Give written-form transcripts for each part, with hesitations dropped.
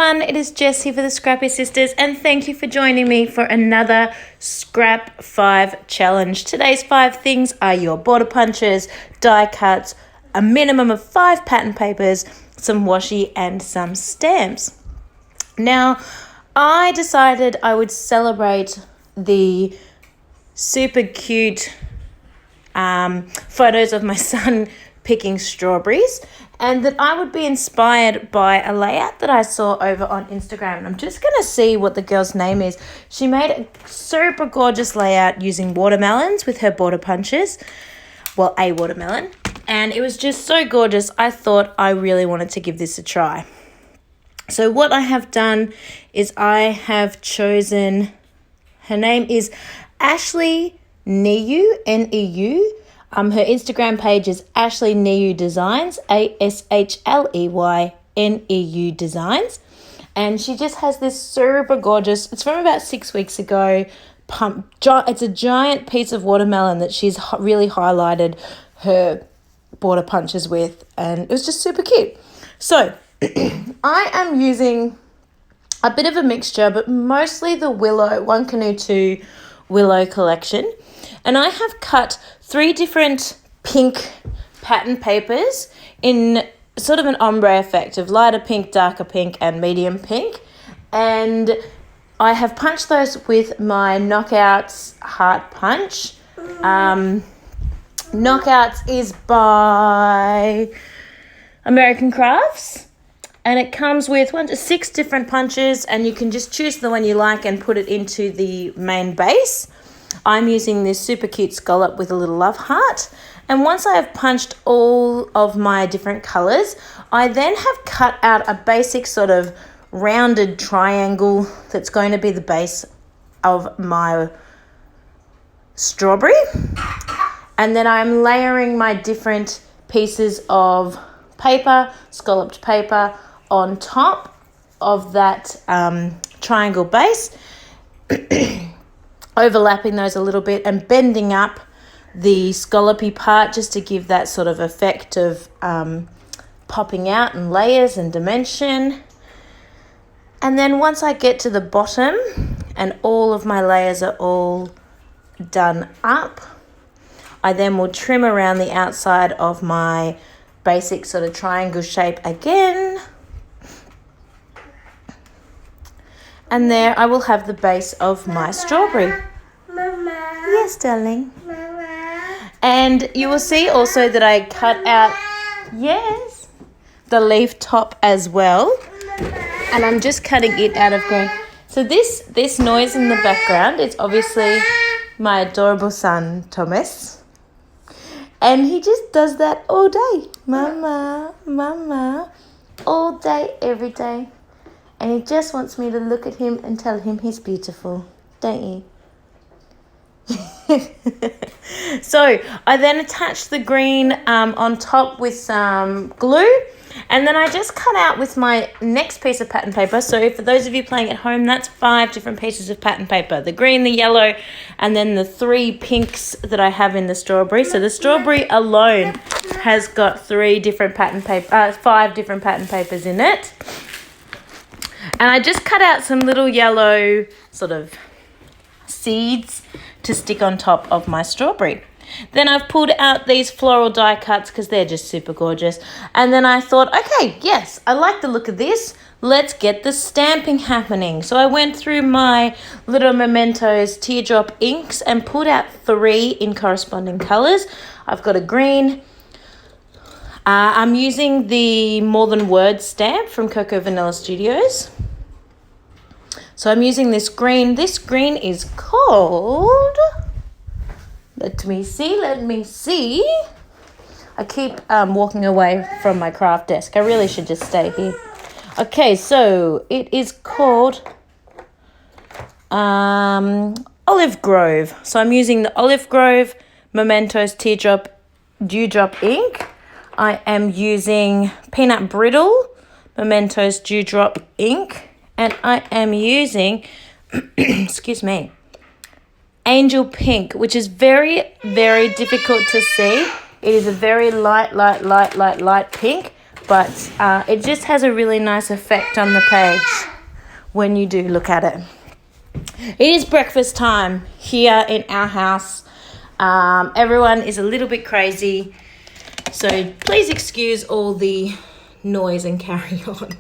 everyone, it is Jess here for the Scrappy Sisters, and thank you for joining me for another Scrap 5 challenge. Today's 5 things are your border punches, die cuts, a minimum of 5 pattern papers, some washi and some stamps. Now, I decided I would celebrate the super cute photos of my son picking strawberries, and that I would be inspired by a layout that I saw over on Instagram. And I'm just going to see what the girl's name is. She made a super gorgeous layout using watermelons with her border punches. Well, a watermelon. And it was just so gorgeous, I thought I really wanted to give this a try. So what I have done is I have chosen, her name is Ashley Neu, Neu. Her Instagram page is Ashley Neu Designs, ASHLEYNEU Designs. And she just has this super gorgeous, it's from about 6 weeks ago, it's a giant piece of watermelon that she's really highlighted her border punches with, and it was just super cute. So I am using a bit of a mixture, but mostly the Willow, One Canoe 2 Willow collection. And I have cut 3 different pink pattern papers in sort of an ombre effect of lighter pink, darker pink, and medium pink. And I have punched those with my Knockouts Heart Punch. Knockouts is by American Crafts. And it comes with 6 different punches, and you can just choose the one you like and put it into the main base. I'm using this super cute scallop with a little love heart. And once I have punched all of my different colours, I then have cut out a basic sort of rounded triangle that's going to be the base of my strawberry. And then I'm layering my different pieces of paper, scalloped paper, on top of that triangle base, overlapping those a little bit and bending up the scallopy part just to give that sort of effect of popping out and layers and dimension. And then once I get to the bottom and all of my layers are all done up, I then will trim around the outside of my basic sort of triangle shape again. And there I will have the base of my strawberry. Mama. Yes, darling. Mama. And you will see also that I cut out, yes, the leaf top as well. And I'm just cutting it out of green. So this noise in the background is obviously my adorable son, Thomas. And he just does that all day. Mama, mama, all day, every day. And he just wants me to look at him and tell him he's beautiful, don't you? So I then attached the green on top with some glue. And then I just cut out with my next piece of pattern paper. So for those of you playing at home, that's 5 different pieces of pattern paper. The green, the yellow, and then the 3 pinks that I have in the strawberry. So the strawberry alone has got 5 different pattern papers in it. And I just cut out some little yellow sort of seeds to stick on top of my strawberry. Then I've pulled out these floral die cuts because they're just super gorgeous. And then I thought, okay, yes, I like the look of this. Let's get the stamping happening. So I went through my little Mementos teardrop inks and pulled out 3 in corresponding colours. I've got a green. I'm using the More Than Words stamp from Cocoa Vanilla Studios. So I'm using this green. This green is called, let me see. I keep walking away from my craft desk. I really should just stay here. Okay, so it is called Olive Grove. So I'm using the Olive Grove Mementos Dewdrop ink. I am using Peanut Brittle Mementos Dewdrop ink. And I am using, excuse me, Angel Pink, which is very, very difficult to see. It is a very light pink, but it just has a really nice effect on the page when you do look at it. It is breakfast time here in our house. Everyone is a little bit crazy, so please excuse all the noise and carry on.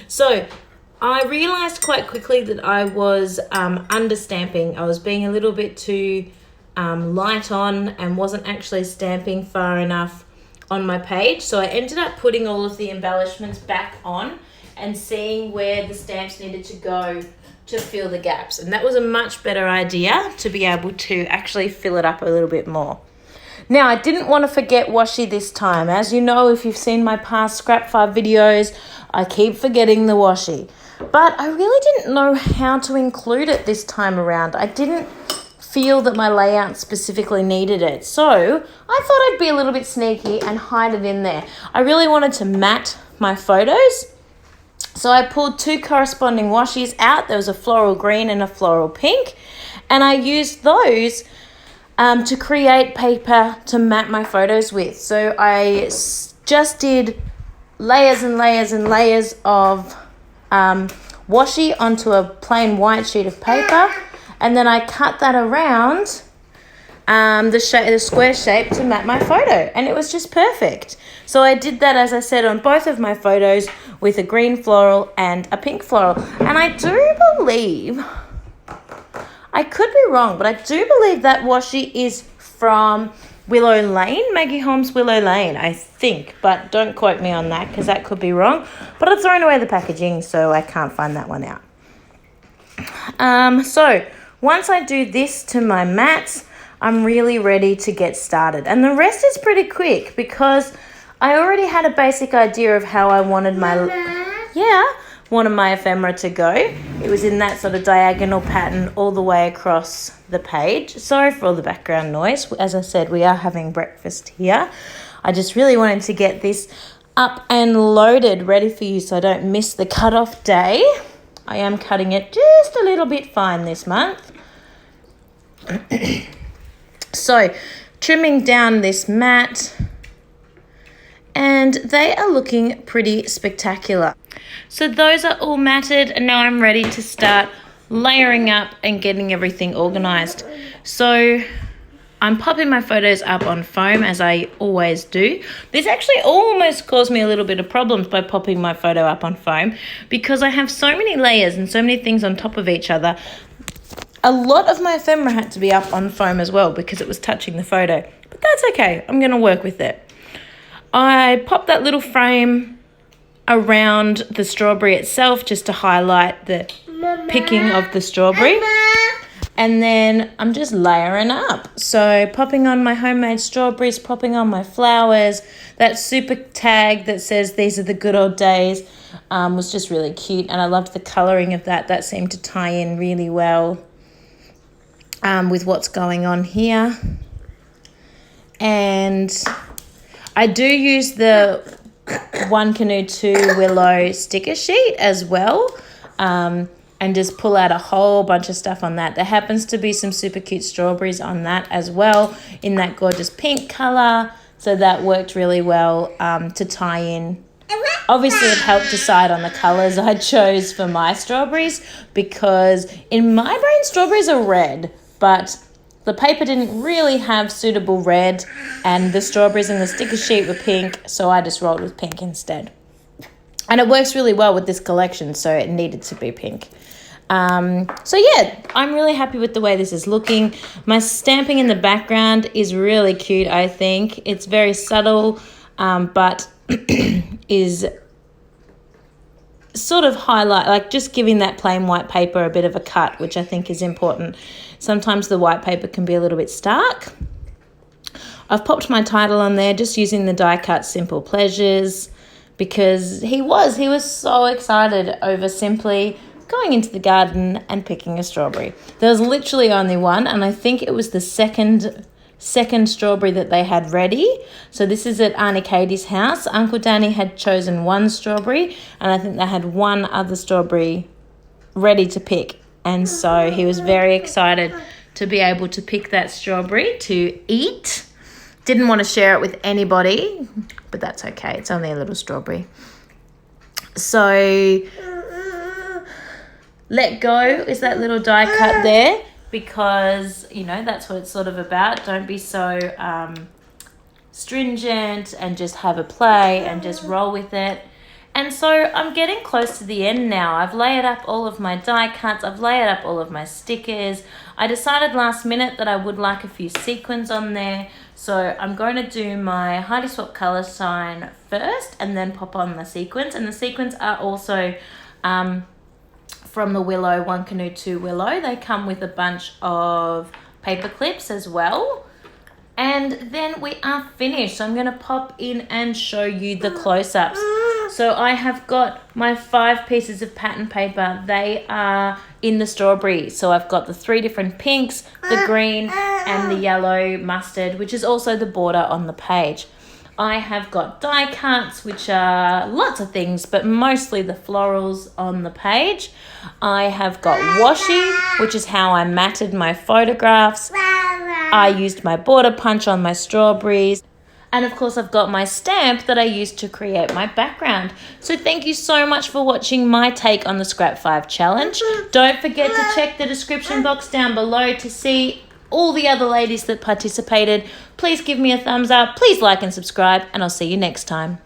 So I realised quite quickly that I was understamping. I was being a little bit too light on and wasn't actually stamping far enough on my page. So I ended up putting all of the embellishments back on and seeing where the stamps needed to go to fill the gaps. And that was a much better idea, to be able to actually fill it up a little bit more. Now, I didn't want to forget washi this time. As you know, if you've seen my past Scrap 5 videos, I keep forgetting the washi. But I really didn't know how to include it this time around. I didn't feel that my layout specifically needed it. So I thought I'd be a little bit sneaky and hide it in there. I really wanted to matte my photos. So I pulled 2 corresponding washis out. There was a floral green and a floral pink. And I used those to create paper to matte my photos with. So I just did layers and layers and layers of washi onto a plain white sheet of paper. And then I cut that around the square shape to matte my photo. And it was just perfect. So I did that, as I said, on both of my photos with a green floral and a pink floral. And I do believe, I could be wrong, but I do believe that washi is from Willow Lane, Maggie Holmes Willow Lane, I think. But don't quote me on that, because that could be wrong. But I've thrown away the packaging, so I can't find that one out. So once I do this to my mats, I'm really ready to get started. And the rest is pretty quick, because I already had a basic idea of how I wanted my ephemera to go. It was in that sort of diagonal pattern all the way across the page. Sorry for all the background noise. As I said, we are having breakfast here. I just really wanted to get this up and loaded, ready for you, so I don't miss the cut-off day. I am cutting it just a little bit fine this month. So, trimming down this mat, and they are looking pretty spectacular. So those are all matted, and now I'm ready to start layering up and getting everything organized. So I'm popping my photos up on foam, as I always do. This actually almost caused me a little bit of problems by popping my photo up on foam, because I have so many layers and so many things on top of each other. A lot of my ephemera had to be up on foam as well, because it was touching the photo. But that's okay. I'm going to work with it. I popped that little frame around the strawberry itself just to highlight the picking of the strawberry. And then I'm just layering up. So popping on my homemade strawberries, popping on my flowers. That super tag that says these are the good old days was just really cute. And I loved the colouring of that. That seemed to tie in really well with what's going on here. And I do use the One Canoe 2 Willow sticker sheet as well, and just pull out a whole bunch of stuff on that. There happens to be some super cute strawberries on that as well, in that gorgeous pink colour, so that worked really well to tie in. Obviously, it helped decide on the colours I chose for my strawberries, because in my brain, strawberries are red, but the paper didn't really have suitable red, and the strawberries in the sticker sheet were pink, so I just rolled with pink instead. And it works really well with this collection, so it needed to be pink. So yeah, I'm really happy with the way this is looking. My stamping in the background is really cute, I think. It's very subtle, but is sort of highlight, like just giving that plain white paper a bit of a cut, which I think is important. Sometimes the white paper can be a little bit stark. I've popped my title on there just using the die cut Simple Pleasures, because he was so excited over simply going into the garden and picking a strawberry. There was literally only one, and I think it was the second strawberry that they had ready. So this is at Auntie Katie's house. Uncle Danny had chosen one strawberry, and I think they had one other strawberry ready to pick. And so he was very excited to be able to pick that strawberry to eat. Didn't want to share it with anybody, but that's okay. It's only a little strawberry. So let go is that little die cut there, because, you know, that's what it's sort of about. Don't be so stringent, and just have a play and just roll with it. And so I'm getting close to the end now. I've layered up all of my die cuts. I've layered up all of my stickers. I decided last minute that I would like a few sequins on there. So I'm going to do my Heidi Swap color sign first and then pop on the sequins. And the sequins are also from the Willow, One Canoe 2 Willow. They come with a bunch of paper clips as well. And then we are finished. So I'm going to pop in and show you the close-ups. So I have got my 5 pieces of pattern paper. They are in the strawberry. So I've got the 3 different pinks, the green, and the yellow mustard, which is also the border on the page. I have got die cuts, which are lots of things, but mostly the florals on the page. I have got washi, which is how I matted my photographs. I used my border punch on my strawberries. And of course, I've got my stamp that I used to create my background. So thank you so much for watching my take on the Scrap 5 challenge. Don't forget to check the description box down below to see all the other ladies that participated. Please give me a thumbs up. Please like and subscribe, and I'll see you next time.